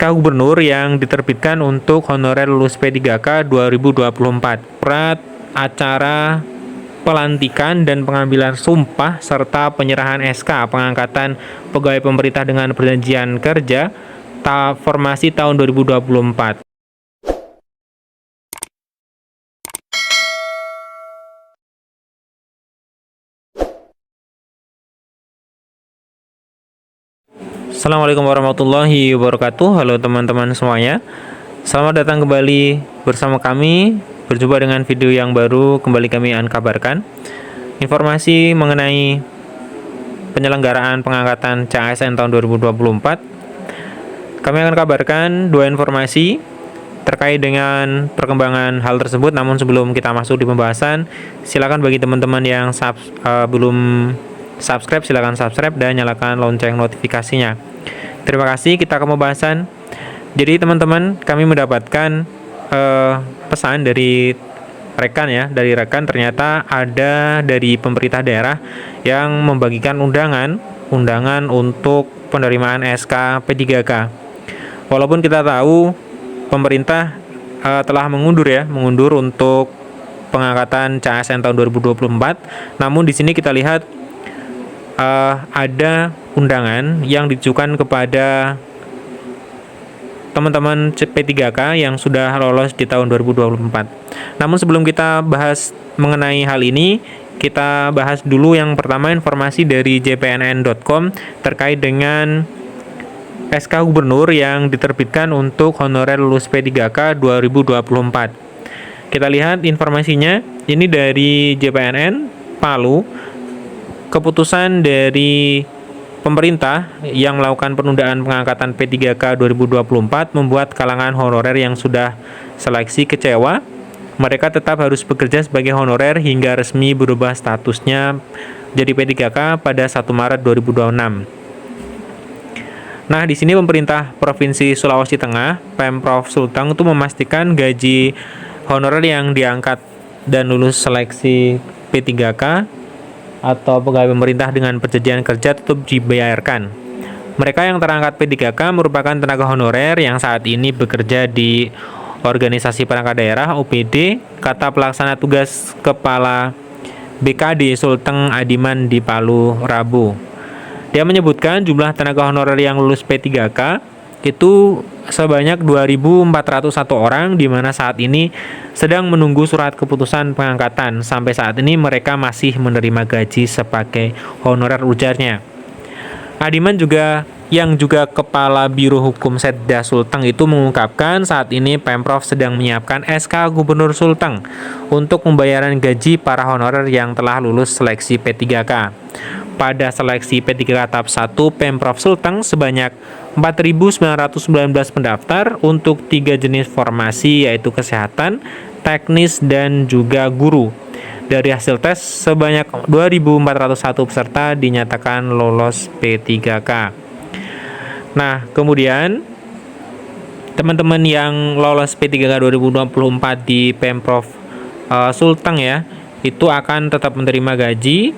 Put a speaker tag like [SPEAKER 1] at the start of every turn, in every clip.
[SPEAKER 1] SK Gubernur yang diterbitkan untuk honorer lulus P3K 2024. Surat acara pelantikan dan pengambilan sumpah serta penyerahan SK pengangkatan pegawai pemerintah dengan perjanjian kerja formasi tahun 2024. Assalamualaikum warahmatullahi wabarakatuh. Halo teman-teman semuanya. Selamat datang kembali bersama kami. Berjumpa dengan video yang baru kembali kami akan kabarkan. Informasi mengenai penyelenggaraan pengangkatan CASN tahun 2024. Kami akan kabarkan dua informasi terkait dengan perkembangan hal tersebut. Namun sebelum kita masuk di pembahasan, silakan bagi teman-teman yang belum subscribe, silakan subscribe dan nyalakan lonceng notifikasinya. Terima kasih. Kita ke pembahasan. Jadi teman-teman, kami mendapatkan pesan dari rekan ternyata ada dari pemerintah daerah yang membagikan undangan untuk penerimaan SK P3K. Walaupun kita tahu pemerintah telah mengundur untuk pengangkatan CASN tahun 2024, namun di sini kita lihat ada undangan yang ditujukan kepada teman-teman P3K yang sudah lolos di tahun 2024. Namun sebelum kita bahas mengenai hal ini, kita bahas dulu yang pertama informasi dari jpnn.com terkait dengan SK Gubernur yang diterbitkan untuk honorer lulus P3K 2024. Kita lihat informasinya, ini dari JPNN Palu. Keputusan dari pemerintah yang melakukan penundaan pengangkatan P3K 2024 membuat kalangan honorer yang sudah seleksi kecewa. Mereka tetap harus bekerja sebagai honorer hingga resmi berubah statusnya jadi P3K pada 1 Maret 2026. Nah, di sini pemerintah Provinsi Sulawesi Tengah, Pemprov Sulteng itu memastikan gaji honorer yang diangkat dan lulus seleksi P3K atau pegawai pemerintah dengan perjanjian kerja tetap dibayarkan. Mereka yang terangkat P3K merupakan tenaga honorer yang saat ini bekerja di Organisasi Perangkat Daerah (OPD), kata pelaksana tugas Kepala BKD Sulteng Adiman di Palu, Rabu. Dia menyebutkan jumlah tenaga honorer yang lulus P3K itu sebanyak 2.401 orang, di mana saat ini sedang menunggu surat keputusan pengangkatan. Sampai saat ini mereka masih menerima gaji sebagai honorer, ujarnya. Adiman yang juga Kepala Biro Hukum Setda Sulteng itu mengungkapkan saat ini Pemprov sedang menyiapkan SK Gubernur Sulteng untuk pembayaran gaji para honorer yang telah lulus seleksi P3K. Pada seleksi P3K tahap 1 Pemprov Sulteng sebanyak 4.919 pendaftar untuk 3 jenis formasi, yaitu kesehatan, teknis, dan juga guru. Dari hasil tes, sebanyak 2.401 peserta dinyatakan lolos P3K. Nah, kemudian teman-teman yang lolos P3K 2024 di Pemprov Sulteng ya, itu akan tetap menerima gaji.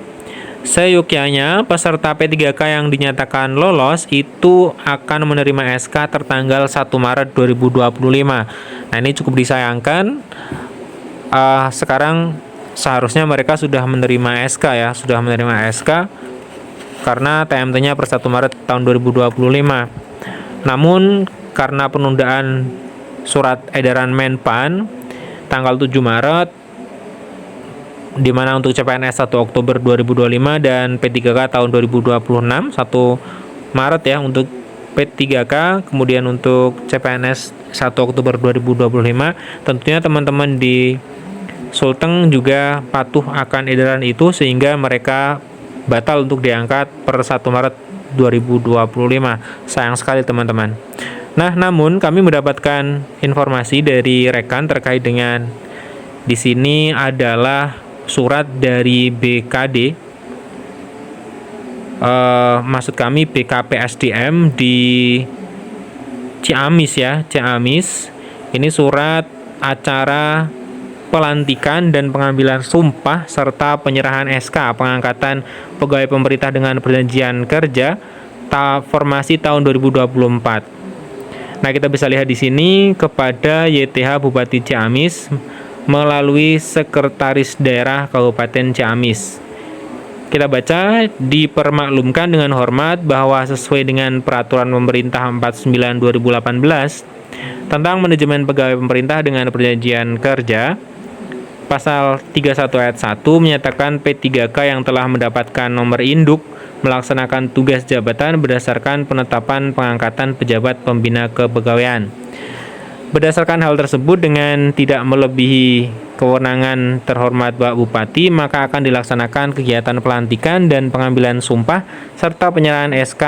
[SPEAKER 1] Seyogyanya, peserta P3K yang dinyatakan lolos itu akan menerima SK tertanggal 1 Maret 2025. Nah, ini cukup disayangkan. Sekarang seharusnya mereka sudah menerima SK karena TMT-nya per 1 Maret tahun 2025. Namun karena penundaan surat edaran Menpan tanggal 7 Maret, di mana untuk CPNS 1 Oktober 2025 dan P3K tahun 2026 1 Maret ya untuk P3K, kemudian untuk CPNS 1 Oktober 2025, tentunya teman-teman di Sulteng juga patuh akan edaran itu sehingga mereka batal untuk diangkat per 1 Maret 2025. Sayang sekali teman-teman. Nah, namun kami mendapatkan informasi dari rekan terkait dengan di sini adalah surat dari BKD, maksud kami BKPSDM di Ciamis ya, Ciamis. Ini surat acara pelantikan dan pengambilan sumpah serta penyerahan SK pengangkatan pegawai pemerintah dengan perjanjian kerja formasi tahun 2024. Nah, kita bisa lihat di sini kepada YTH Bupati Ciamis melalui Sekretaris Daerah Kabupaten Ciamis. Kita baca, dipermaklumkan dengan hormat bahwa sesuai dengan Peraturan Pemerintah 49/2018 tentang manajemen pegawai pemerintah dengan perjanjian kerja, Pasal 31 ayat 1 menyatakan P3K yang telah mendapatkan nomor induk melaksanakan tugas jabatan berdasarkan penetapan pengangkatan pejabat pembina kepegawaian. Berdasarkan hal tersebut, dengan tidak melebihi kewenangan terhormat Bapak Bupati, maka akan dilaksanakan kegiatan pelantikan dan pengambilan sumpah serta penyerahan SK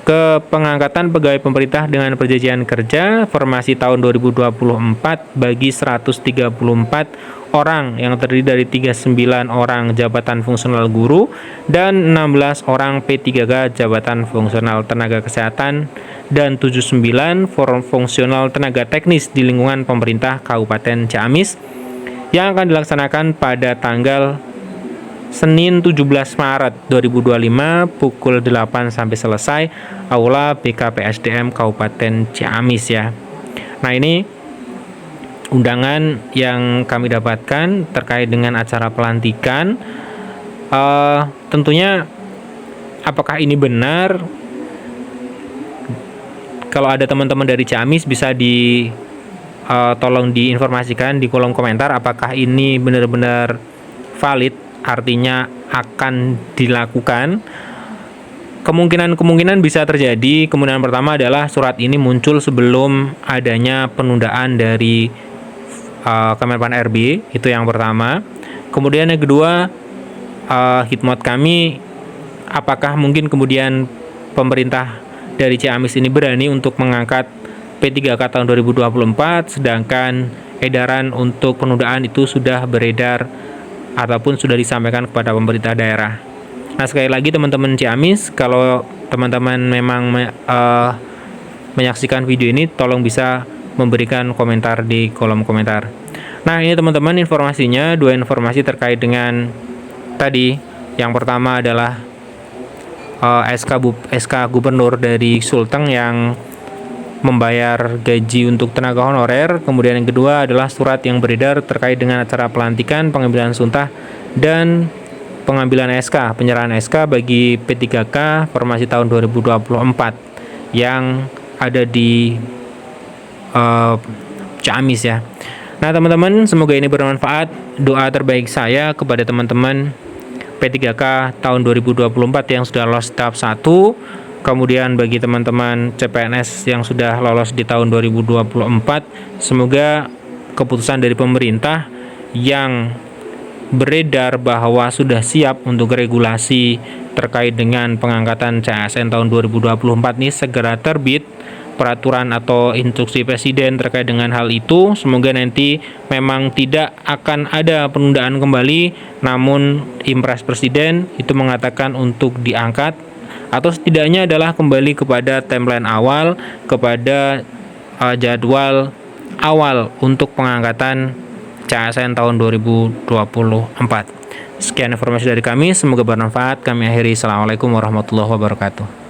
[SPEAKER 1] ke pengangkatan pegawai pemerintah dengan perjanjian kerja formasi tahun 2024 bagi 134 orang yang terdiri dari 39 orang jabatan fungsional guru dan 16 orang P3K jabatan fungsional tenaga kesehatan dan 79 fungsional tenaga teknis di lingkungan pemerintah Kabupaten Ciamis yang akan dilaksanakan pada tanggal Senin 17 Maret 2025 pukul 8 sampai selesai Aula BKPSDM Kabupaten Ciamis ya. Nah, ini undangan yang kami dapatkan terkait dengan acara pelantikan. Tentunya apakah ini benar? Kalau ada teman-teman dari Ciamis bisa tolong diinformasikan di kolom komentar apakah ini benar-benar valid, artinya akan dilakukan. Kemungkinan bisa terjadi. Kemungkinan pertama adalah surat ini muncul sebelum adanya penundaan dari Kemenpan RB, itu yang pertama. Kemudian yang kedua, hikmat kami, apakah mungkin kemudian pemerintah dari Ciamis ini berani untuk mengangkat P3K tahun 2024, sedangkan edaran untuk penundaan itu sudah beredar ataupun sudah disampaikan kepada pemerintah daerah. Nah, sekali lagi teman-teman Ciamis, kalau teman-teman memang menyaksikan video ini, tolong bisa memberikan komentar di kolom komentar. Nah, ini teman-teman informasinya, dua informasi terkait dengan tadi. Yang pertama adalah SK Gubernur dari Sulteng yang membayar gaji untuk tenaga honorer. Kemudian yang kedua adalah surat yang beredar terkait dengan acara pelantikan, pengambilan sumpah, dan pengambilan SK, penyerahan SK bagi P3K formasi tahun 2024 yang ada di Ciamis ya. Nah, teman-teman, semoga ini bermanfaat. Doa terbaik saya kepada teman-teman P3K tahun 2024 yang sudah lolos tahap 1. Kemudian bagi teman-teman CPNS yang sudah lolos di tahun 2024, semoga keputusan dari pemerintah yang beredar bahwa sudah siap untuk regulasi terkait dengan pengangkatan CASN tahun 2024 ini segera terbit peraturan atau instruksi presiden terkait dengan hal itu. Semoga nanti memang tidak akan ada penundaan kembali, namun impres presiden itu mengatakan untuk diangkat, atau setidaknya adalah kembali kepada timeline awal, kepada jadwal awal untuk pengangkatan CASN tahun 2024. Sekian informasi dari kami, semoga bermanfaat. Kami akhiri. Assalamualaikum warahmatullahi wabarakatuh.